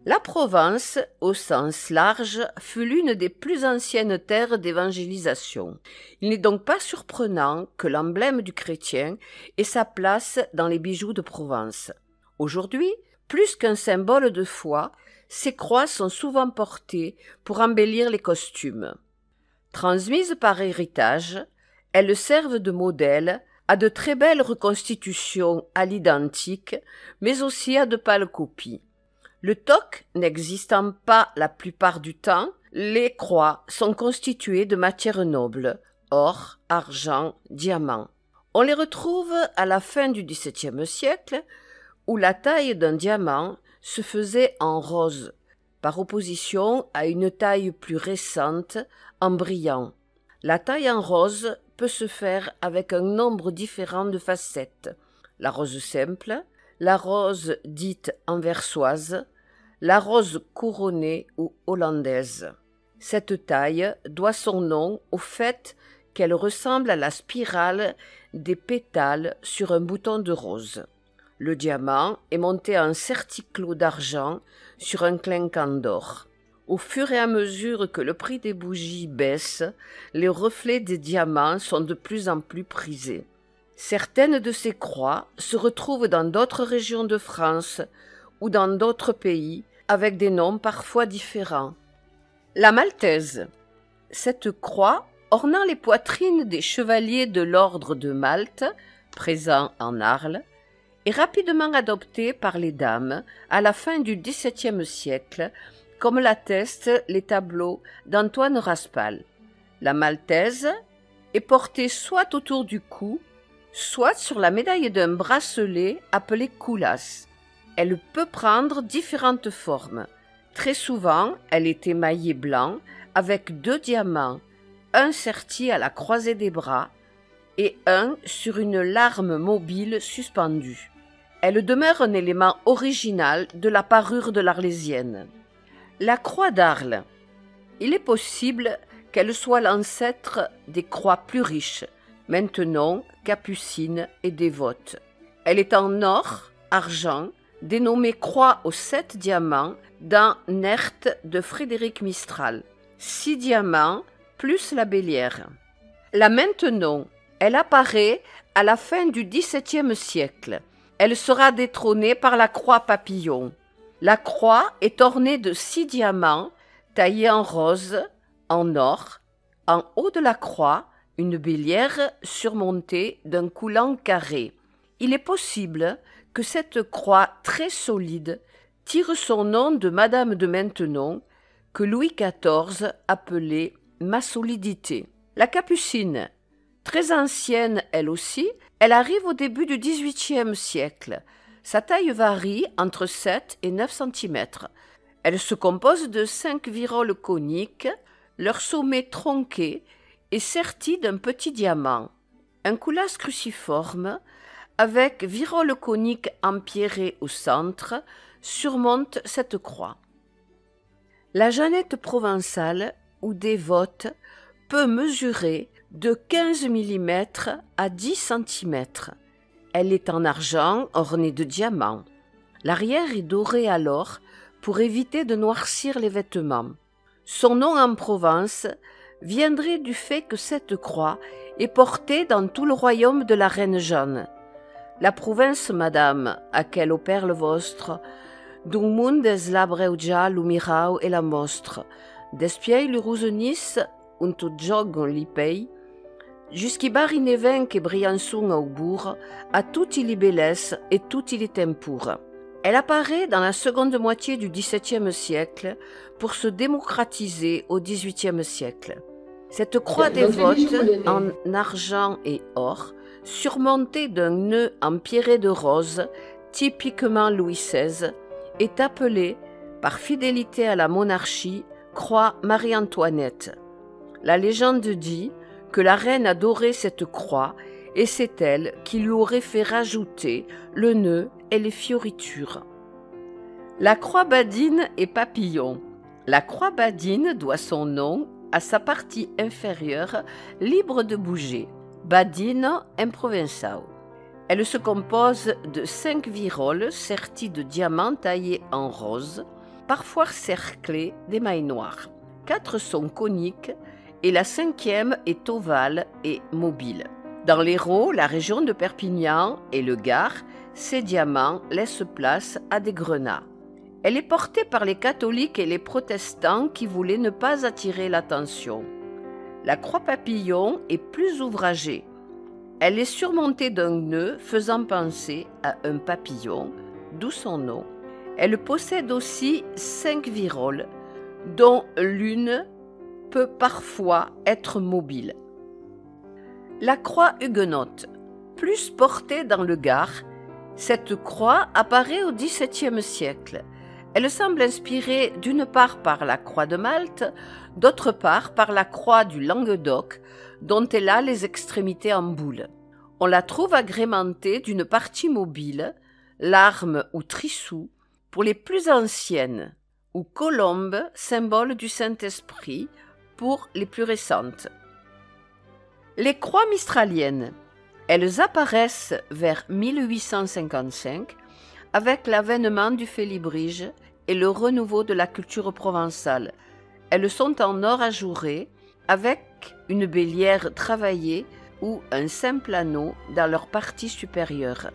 La Provence, au sens large, fut l'une des plus anciennes terres d'évangélisation. Il n'est donc pas surprenant que l'emblème du chrétien ait sa place dans les bijoux de Provence. Aujourd'hui, plus qu'un symbole de foi, ces croix sont souvent portées pour embellir les costumes. Transmises par héritage, elles servent de modèle à de très belles reconstitutions à l'identique, mais aussi à de pâles copies. Le toc n'existant pas la plupart du temps, les croix sont constituées de matières nobles, or, argent, diamant. On les retrouve à la fin du XVIIe siècle, où la taille d'un diamant se faisait en rose, par opposition à une taille plus récente en brillant. La taille en rose peut se faire avec un nombre différent de facettes. La rose simple, la rose dite anversoise, la rose couronnée ou hollandaise. Cette taille doit son nom au fait qu'elle ressemble à la spirale des pétales sur un bouton de rose. Le diamant est monté en certiclos d'argent sur un clinquant d'or. Au fur et à mesure que le prix des bougies baisse, les reflets des diamants sont de plus en plus prisés. Certaines de ces croix se retrouvent dans d'autres régions de France ou dans d'autres pays avec des noms parfois différents. La maltaise. Cette croix, ornant les poitrines des chevaliers de l'ordre de Malte, présents en Arles, est rapidement adoptée par les dames à la fin du XVIIe siècle, comme l'attestent les tableaux d'Antoine Raspail. La maltaise est portée soit autour du cou, soit sur la médaille d'un bracelet appelé coulasse. Elle peut prendre différentes formes. Très souvent, elle est émaillée blanc avec 2 diamants, un serti à la croisée des bras et un sur une larme mobile suspendue. Elle demeure un élément original de la parure de l'Arlésienne. La croix d'Arles. Il est possible qu'elle soit l'ancêtre des croix plus riches, maintenant capucines et dévotes. Elle est en or, argent, dénommée croix aux 7 diamants dans Nerthes de Frédéric Mistral. 6 diamants plus la bélière. La maintenant, elle apparaît à la fin du XVIIe siècle. Elle sera détrônée par la croix papillon. La croix est ornée de 6 diamants taillés en rose, en or. En haut de la croix, une bélière surmontée d'un coulant carré. Il est possible que cette croix très solide tire son nom de Madame de Maintenon, que Louis XIV appelait « ma solidité ». La capucine, très ancienne elle aussi, elle arrive au début du XVIIIe siècle. Sa taille varie entre 7 et 9 cm. Elle se compose de 5 viroles coniques, leur sommet tronqué et serti d'un petit diamant. Un coulasse cruciforme, avec virole conique empierrée au centre, surmonte cette croix. La jeannette provençale ou dévote peut mesurer de 15 mm à 10 cm. Elle est en argent ornée de diamants. L'arrière est doré alors pour éviter de noircir les vêtements. Son nom en Provence viendrait du fait que cette croix est portée dans tout le royaume de la reine Jeanne. La province, madame, à quelle opère le vostre, d'un mundes la breugia lumirau et la mostre, despiei le rousenis, un tout jog li pei, jusqu'y barinevenc et briançon au bourg, à tout il y bellesse et tout il y tempour. Elle apparaît dans la seconde moitié du XVIIe siècle pour se démocratiser au XVIIIe siècle. Cette croix dévote en argent et or, surmontée d'un nœud empierré de rose, typiquement Louis XVI, est appelée, par fidélité à la monarchie, croix Marie-Antoinette. La légende dit que la reine adorait cette croix et c'est elle qui lui aurait fait rajouter le nœud et les fioritures. La croix badine et papillon. La croix badine doit son nom à sa partie inférieure libre de bouger, badino en provençal. Elle se compose de 5 viroles serties de diamants taillés en rose, parfois cerclée d'émail noir. 4 sont coniques et la 5e est ovale et mobile. Dans l'Hérault, la région de Perpignan et le Gard, ces diamants laissent place à des grenats. Elle est portée par les catholiques et les protestants qui voulaient ne pas attirer l'attention. La croix papillon est plus ouvragée. Elle est surmontée d'un nœud faisant penser à un papillon, d'où son nom. Elle possède aussi 5 viroles, dont l'une peut parfois être mobile. La croix huguenote, plus portée dans le Gard, cette croix apparaît au XVIIe siècle. Elle semble inspirée d'une part par la croix de Malte, d'autre part par la croix du Languedoc, dont elle a les extrémités en boule. On la trouve agrémentée d'une partie mobile, l'arme ou trissou, pour les plus anciennes, ou colombe, symbole du Saint-Esprit, pour les plus récentes. Les croix mistraliennes, elles apparaissent vers 1855 avec l'avènement du félibrige et le renouveau de la culture provençale. Elles sont en or ajouré avec une bélière travaillée ou un simple anneau dans leur partie supérieure.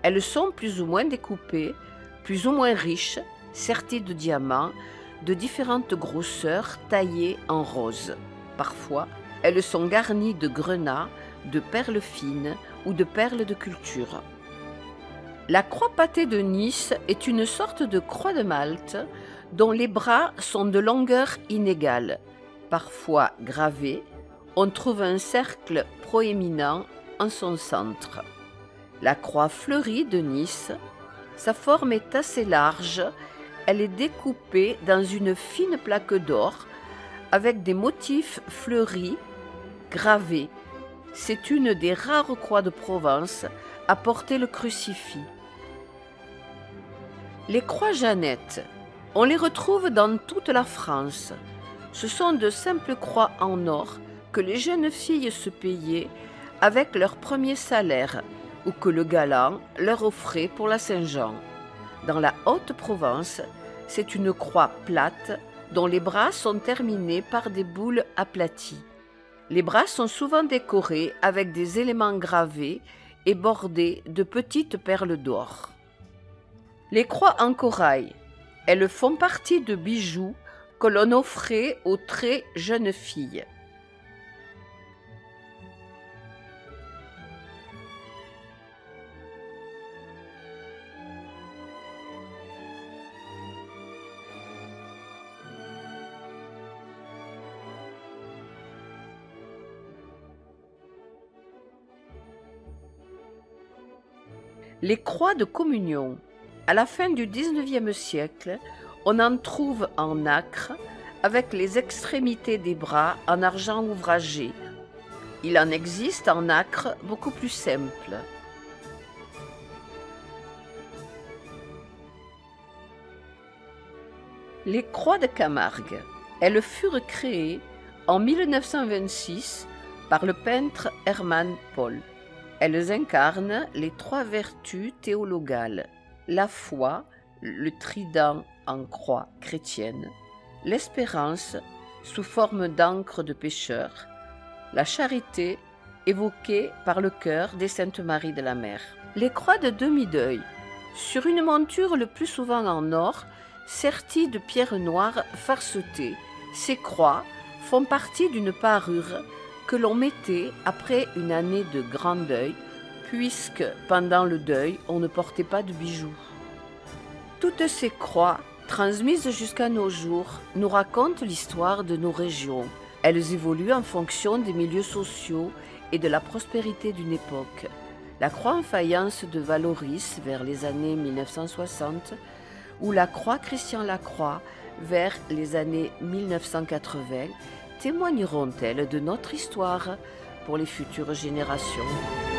Elles sont plus ou moins découpées, plus ou moins riches, serties de diamants, de différentes grosseurs taillées en rose. Parfois, elles sont garnies de grenats, de perles fines ou de perles de culture. La croix pâtée de Nice est une sorte de croix de Malte dont les bras sont de longueur inégale. Parfois gravée, on trouve un cercle proéminent en son centre. La croix fleurie de Nice, sa forme est assez large, elle est découpée dans une fine plaque d'or avec des motifs fleuris, gravés. C'est une des rares croix de Provence à porter le crucifix. Les croix Jeannette, on les retrouve dans toute la France. Ce sont de simples croix en or que les jeunes filles se payaient avec leur premier salaire ou que le galant leur offrait pour la Saint-Jean. Dans la Haute-Provence, c'est une croix plate dont les bras sont terminés par des boules aplaties. Les bras sont souvent décorés avec des éléments gravés et bordés de petites perles d'or. Les croix en corail, elles font partie de bijoux que l'on offrait aux très jeunes filles. Les croix de communion. À la fin du XIXe siècle, on en trouve en nacre avec les extrémités des bras en argent ouvragé. Il en existe en nacre beaucoup plus simple. Les croix de Camargue. Elles furent créées en 1926 par le peintre Hermann Paul. Elles incarnent les 3 vertus théologales, la foi, le trident en croix chrétienne, l'espérance sous forme d'encre de pécheur, la charité évoquée par le cœur des Saintes Maries de la Mer. Les croix de demi-deuil, sur une monture le plus souvent en or, sertie de pierres noires farcetées, ces croix font partie d'une parure que l'on mettait après une année de grand deuil, puisque pendant le deuil, on ne portait pas de bijoux. Toutes ces croix, transmises jusqu'à nos jours, nous racontent l'histoire de nos régions. Elles évoluent en fonction des milieux sociaux et de la prospérité d'une époque. La croix en faïence de Valoris vers les années 1960 ou la croix Christian Lacroix vers les années 1980 témoigneront-elles de notre histoire pour les futures générations.